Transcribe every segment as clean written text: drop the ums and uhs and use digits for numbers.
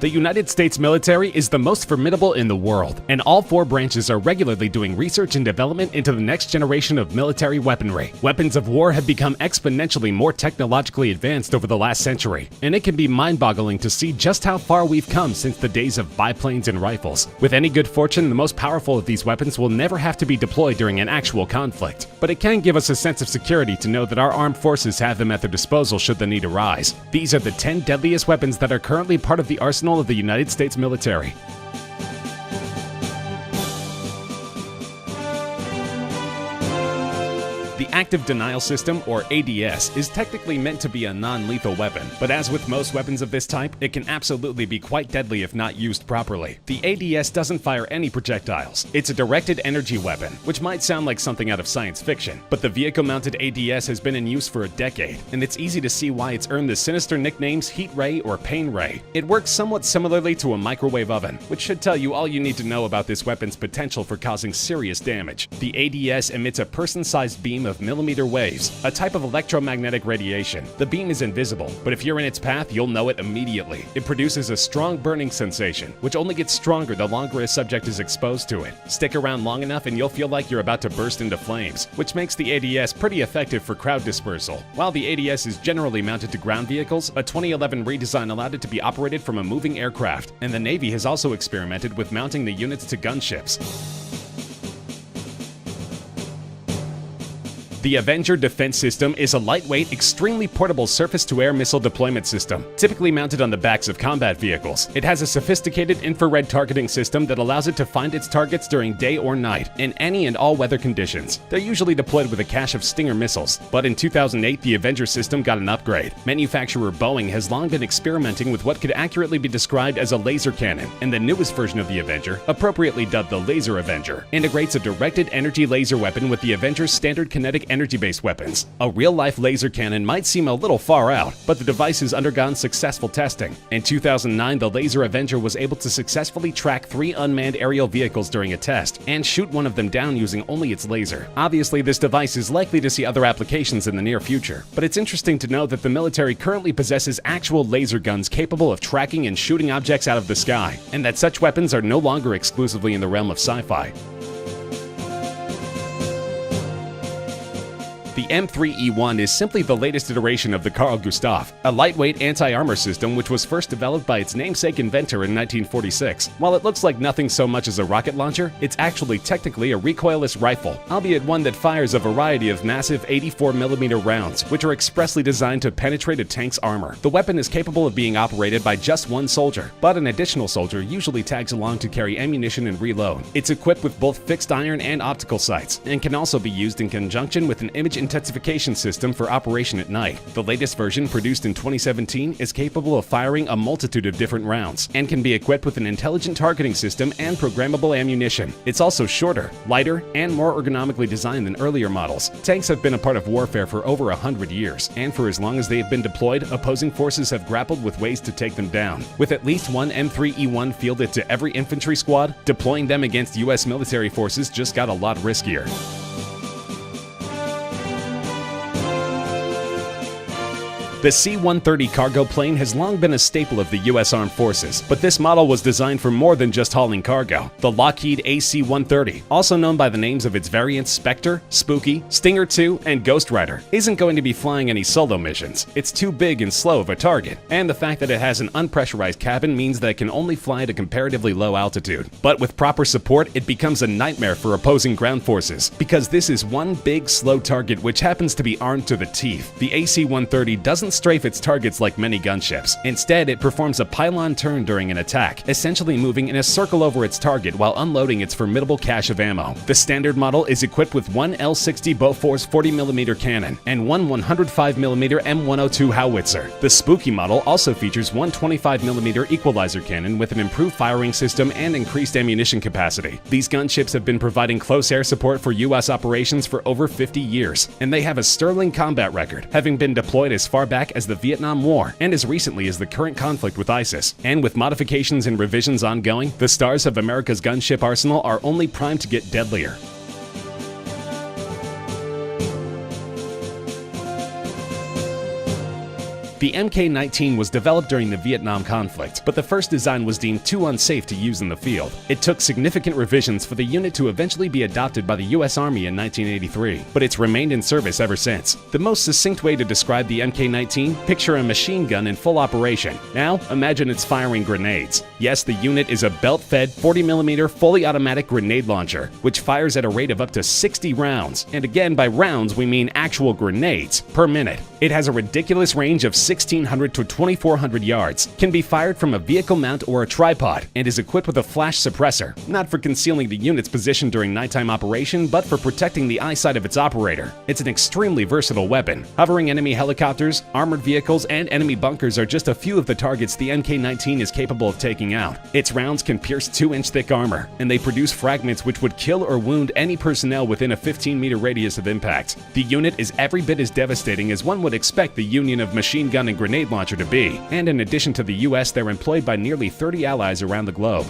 The United States military is the most formidable in the world, and all four branches are regularly doing research and development into the next generation of military weaponry. Weapons of war have become exponentially more technologically advanced over the last century, and it can be mind-boggling to see just how far we've come since the days of biplanes and rifles. With any good fortune, the most powerful of these weapons will never have to be deployed during an actual conflict, but it can give us a sense of security to know that our armed forces have them at their disposal should the need arise. These are the 10 deadliest weapons that are currently part of the arsenal of the United States military. The Active Denial System, or ADS, is technically meant to be a non-lethal weapon, but as with most weapons of this type, it can absolutely be quite deadly if not used properly. The ADS doesn't fire any projectiles. It's a directed energy weapon, which might sound like something out of science fiction, but the vehicle-mounted ADS has been in use for a decade, and it's easy to see why it's earned the sinister nicknames Heat Ray or Pain Ray. It works somewhat similarly to a microwave oven, which should tell you all you need to know about this weapon's potential for causing serious damage. The ADS emits a person-sized beam of millimeter waves, a type of electromagnetic radiation. The beam is invisible, but if you're in its path, you'll know it immediately. It produces a strong burning sensation, which only gets stronger the longer a subject is exposed to it. Stick around long enough and you'll feel like you're about to burst into flames, which makes the ADS pretty effective for crowd dispersal. While the ADS is generally mounted to ground vehicles, a 2011 redesign allowed it to be operated from a moving aircraft, and the Navy has also experimented with mounting the units to gunships. The Avenger Defense System is a lightweight, extremely portable surface-to-air missile deployment system, typically mounted on the backs of combat vehicles. It has a sophisticated infrared targeting system that allows it to find its targets during day or night, in any and all weather conditions. They're usually deployed with a cache of Stinger missiles, but in 2008 the Avenger system got an upgrade. Manufacturer Boeing has long been experimenting with what could accurately be described as a laser cannon, and the newest version of the Avenger, appropriately dubbed the Laser Avenger, integrates a directed energy laser weapon with the Avenger's standard kinetic energy-based weapons. A real-life laser cannon might seem a little far out, but the device has undergone successful testing. In 2009, the Laser Avenger was able to successfully track 3 unmanned aerial vehicles during a test, and shoot one of them down using only its laser. Obviously, this device is likely to see other applications in the near future, but it's interesting to know that the military currently possesses actual laser guns capable of tracking and shooting objects out of the sky, and that such weapons are no longer exclusively in the realm of sci-fi. The M3E1 is simply the latest iteration of the Carl Gustaf, a lightweight anti-armor system which was first developed by its namesake inventor in 1946. While it looks like nothing so much as a rocket launcher, it's actually technically a recoilless rifle, albeit one that fires a variety of massive 84mm rounds, which are expressly designed to penetrate a tank's armor. The weapon is capable of being operated by just one soldier, but an additional soldier usually tags along to carry ammunition and reload. It's equipped with both fixed iron and optical sights, and can also be used in conjunction with an image intensification system for operation at night. The latest version, produced in 2017, is capable of firing a multitude of different rounds, and can be equipped with an intelligent targeting system and programmable ammunition. It's also shorter, lighter, and more ergonomically designed than earlier models. Tanks have been a part of warfare for over 100 years, and for as long as they have been deployed, opposing forces have grappled with ways to take them down. With at least one M3E1 fielded to every infantry squad, deploying them against US military forces just got a lot riskier. The C-130 cargo plane has long been a staple of the U.S. Armed Forces, but this model was designed for more than just hauling cargo. The Lockheed AC-130, also known by the names of its variants Spectre, Spooky, Stinger II, and Ghost Rider, isn't going to be flying any solo missions. It's too big and slow of a target, and the fact that it has an unpressurized cabin means that it can only fly at a comparatively low altitude. But with proper support, it becomes a nightmare for opposing ground forces, because this is one big, slow target which happens to be armed to the teeth. The AC-130 doesn't strafe its targets like many gunships. Instead, it performs a pylon turn during an attack, essentially moving in a circle over its target while unloading its formidable cache of ammo. The standard model is equipped with one L-60 Bofors 40mm cannon and one 105mm M102 howitzer. The Spooky model also features one 25mm equalizer cannon with an improved firing system and increased ammunition capacity. These gunships have been providing close air support for U.S. operations for over 50 years, and they have a sterling combat record, having been deployed as far back as the Vietnam War and as recently as the current conflict with ISIS. And with modifications and revisions ongoing, the stars of America's gunship arsenal are only primed to get deadlier. The Mk-19 was developed during the Vietnam conflict, but the first design was deemed too unsafe to use in the field. It took significant revisions for the unit to eventually be adopted by the US Army in 1983, but it's remained in service ever since. The most succinct way to describe the Mk-19, picture a machine gun in full operation. Now, imagine it's firing grenades. Yes, the unit is a belt-fed 40mm fully automatic grenade launcher, which fires at a rate of up to 60 rounds, and again by rounds we mean actual grenades, per minute. It has a ridiculous range of 1,600 to 2,400 yards, can be fired from a vehicle mount or a tripod, and is equipped with a flash suppressor, not for concealing the unit's position during nighttime operation, but for protecting the eyesight of its operator. It's an extremely versatile weapon. Hovering enemy helicopters, armored vehicles, and enemy bunkers are just a few of the targets the Mk-19 is capable of taking out. Its rounds can pierce 2-inch thick armor, and they produce fragments which would kill or wound any personnel within a 15-meter radius of impact. The unit is every bit as devastating as one would expect the union of machine gun and grenade launcher to be, and in addition to the US, they're employed by nearly 30 allies around the globe.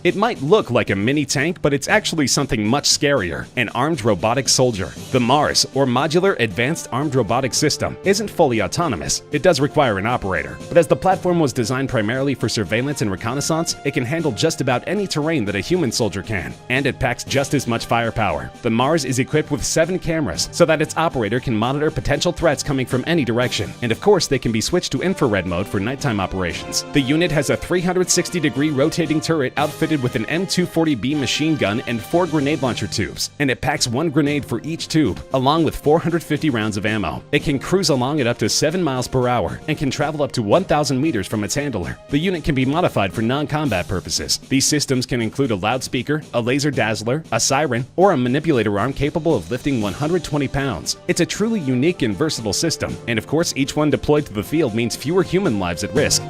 It might look like a mini tank, but it's actually something much scarier, an armed robotic soldier. The MARS, or Modular Advanced Armed Robotic System, isn't fully autonomous. It does require an operator, but as the platform was designed primarily for surveillance and reconnaissance, it can handle just about any terrain that a human soldier can, and it packs just as much firepower. The MARS is equipped with 7 cameras, so that its operator can monitor potential threats coming from any direction, and of course they can be switched to infrared mode for nighttime operations. The unit has a 360-degree rotating turret outfitted with an M240B machine gun and 4 grenade launcher tubes, and it packs 1 grenade for each tube, along with 450 rounds of ammo. It can cruise along at up to 7 miles per hour and can travel up to 1,000 meters from its handler. The unit can be modified for non-combat purposes. These systems can include a loudspeaker, a laser dazzler, a siren, or a manipulator arm capable of lifting 120 pounds. It's a truly unique and versatile system, and of course each one deployed to the field means fewer human lives at risk.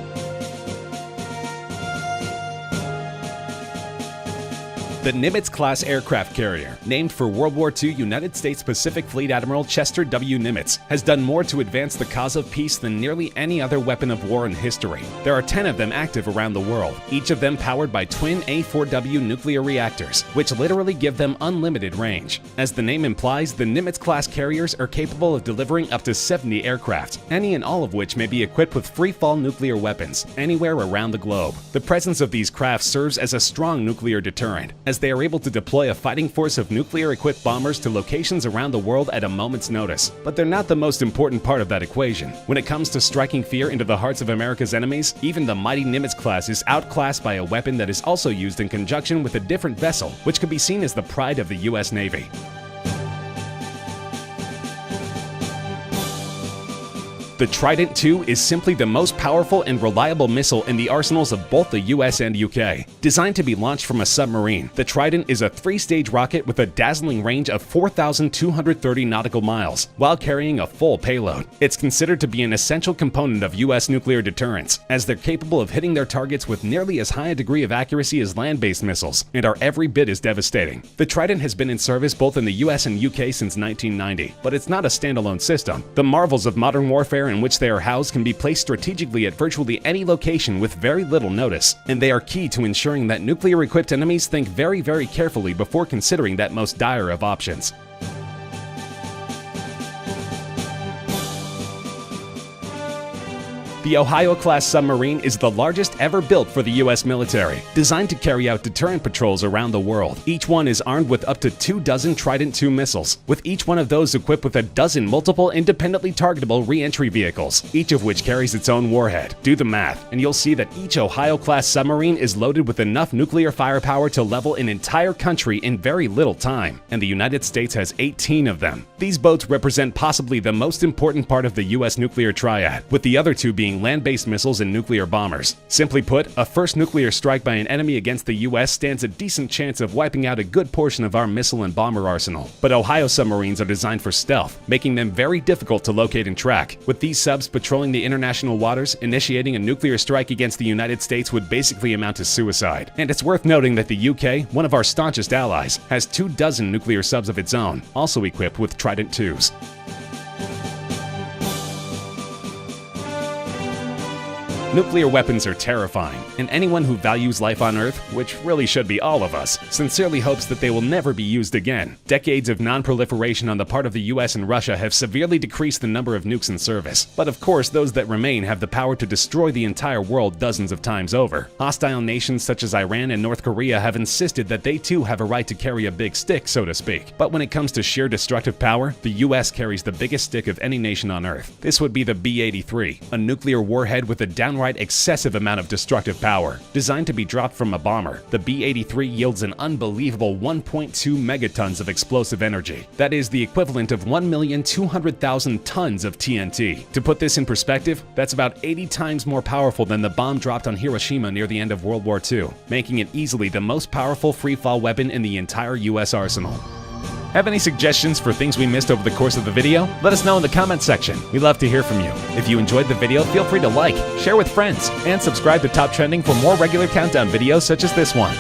The Nimitz-class aircraft carrier, named for World War II United States Pacific Fleet Admiral Chester W. Nimitz, has done more to advance the cause of peace than nearly any other weapon of war in history. There are 10 of them active around the world, each of them powered by twin A4W nuclear reactors, which literally give them unlimited range. As the name implies, the Nimitz-class carriers are capable of delivering up to 70 aircraft, any and all of which may be equipped with free-fall nuclear weapons anywhere around the globe. The presence of these craft serves as a strong nuclear deterrent, as they are able to deploy a fighting force of nuclear-equipped bombers to locations around the world at a moment's notice. But they're not the most important part of that equation. When it comes to striking fear into the hearts of America's enemies, even the mighty Nimitz class is outclassed by a weapon that is also used in conjunction with a different vessel, which could be seen as the pride of the US Navy. The Trident II is simply the most powerful and reliable missile in the arsenals of both the US and UK. Designed to be launched from a submarine, the Trident is a 3-stage rocket with a dazzling range of 4,230 nautical miles, while carrying a full payload. It's considered to be an essential component of US nuclear deterrence, as they're capable of hitting their targets with nearly as high a degree of accuracy as land-based missiles, and are every bit as devastating. The Trident has been in service both in the US and UK since 1990, but it's not a standalone system. The marvels of modern warfare in which they are housed can be placed strategically at virtually any location with very little notice, and they are key to ensuring that nuclear-equipped enemies think very, very carefully before considering that most dire of options. The Ohio-class submarine is the largest ever built for the U.S. military, designed to carry out deterrent patrols around the world. Each one is armed with up to 24 Trident II missiles, with each one of those equipped with a dozen multiple independently targetable re-entry vehicles, each of which carries its own warhead. Do the math, and you'll see that each Ohio-class submarine is loaded with enough nuclear firepower to level an entire country in very little time, and the United States has 18 of them. These boats represent possibly the most important part of the U.S. nuclear triad, with the other two being land-based missiles and nuclear bombers. Simply put, a first nuclear strike by an enemy against the US stands a decent chance of wiping out a good portion of our missile and bomber arsenal. But Ohio submarines are designed for stealth, making them very difficult to locate and track. With these subs patrolling the international waters, initiating a nuclear strike against the United States would basically amount to suicide. And it's worth noting that the UK, one of our staunchest allies, has 24 nuclear subs of its own, also equipped with Trident IIs. Nuclear weapons are terrifying, and anyone who values life on Earth, which really should be all of us, sincerely hopes that they will never be used again. Decades of non-proliferation on the part of the US and Russia have severely decreased the number of nukes in service. But of course, those that remain have the power to destroy the entire world dozens of times over. Hostile nations such as Iran and North Korea have insisted that they too have a right to carry a big stick, so to speak. But when it comes to sheer destructive power, the US carries the biggest stick of any nation on Earth. This would be the B-83, a nuclear warhead with a downright excessive amount of destructive power. Designed to be dropped from a bomber, the B-83 yields an unbelievable 1.2 megatons of explosive energy. That is the equivalent of 1,200,000 tons of TNT. To put this in perspective, that's about 80 times more powerful than the bomb dropped on Hiroshima near the end of World War II, making it easily the most powerful free-fall weapon in the entire US arsenal. Have any suggestions for things we missed over the course of the video? Let us know in the comment section. We'd love to hear from you. If you enjoyed the video, feel free to like, share with friends, and subscribe to Top Trending for more regular countdown videos such as this one.